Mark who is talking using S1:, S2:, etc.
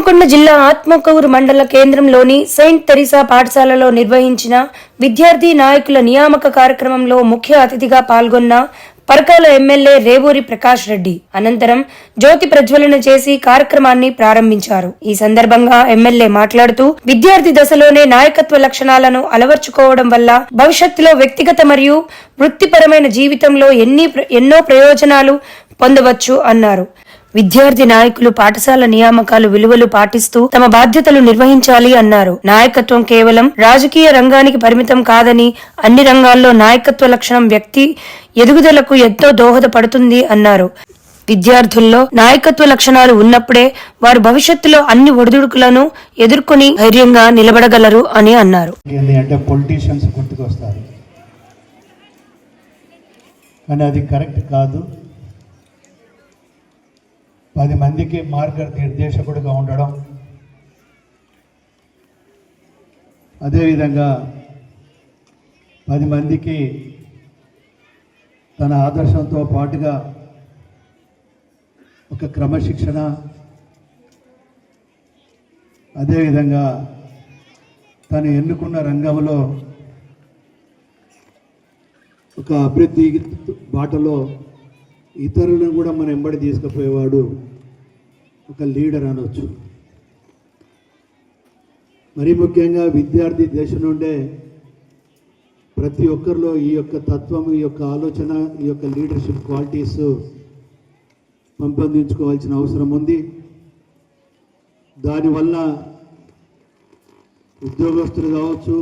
S1: హనుమకొండ జిల్లా ఆత్మకూరు మండల కేంద్రంలోని సెయింట్ తెరీసా పాఠశాలలో నిర్వహించిన విద్యార్థి నాయకుల నియామక కార్యక్రమంలో ముఖ్య అతిథిగా పాల్గొన్న పరకాల ఎమ్మెల్యే రేవూరి ప్రకాష్ రెడ్డి అనంతరం జ్యోతి ప్రజ్వలన చేసి కార్యక్రమాన్ని ప్రారంభించారు. ఈ సందర్భంగా ఎమ్మెల్యే మాట్లాడుతూ విద్యార్థి దశలోనే నాయకత్వ లక్షణాలను అలవర్చుకోవడం వల్ల భవిష్యత్తులో వ్యక్తిగత మరియు వృత్తిపరమైన జీవితంలో ఎన్నో ప్రయోజనాలు పొందవచ్చు అన్నారు. విద్యార్థి నాయకులు పాఠశాల నియామకాలు విలువలు పాటిస్తూ తమ బాధ్యతలు నిర్వహించాలి అన్నారు. నాయకత్వం కేవలం రాజకీయ రంగానికి పరిమితం కాదని అన్ని రంగాల్లో నాయకత్వ లక్షణం వ్యక్తి ఎదుగుదలకు ఎంతో దోహదపడుతుంది అన్నారు. విద్యార్థుల్లో నాయకత్వ లక్షణాలు ఉన్నప్పుడే వారు భవిష్యత్తులో అన్ని ఒడిదుడుకులను ఎదుర్కొని ధైర్యంగా నిలబడగలరు అని అన్నారు.
S2: అంటే పొలిటీషియన్స్ గుర్తుకొస్తారు, కానీ అది కరెక్ట్ కాదు. 10 మందికి మార్గనిర్దేశకుడిగా ఉండడం, అదేవిధంగా 10 మందికి తన ఆదర్శంతో పాటుగా ఒక క్రమశిక్షణ, అదేవిధంగా తను ఎన్నుకున్న రంగంలో ఒక అభివృద్ధి బాటలో ఇతరులను కూడా మన వెంబడి తీసుకుపోయేవాడు ఒక లీడర్ అనవచ్చు. మరీ ముఖ్యంగా విద్యార్థి దశ నుండే ప్రతి ఒక్కరిలో ఈ యొక్క తత్వం, ఈ యొక్క ఆలోచన, ఈ యొక్క లీడర్షిప్ క్వాలిటీస్ పెంపొందించుకోవాల్సిన అవసరం ఉంది. దానివల్ల ఉద్యోగస్తులు కావచ్చు,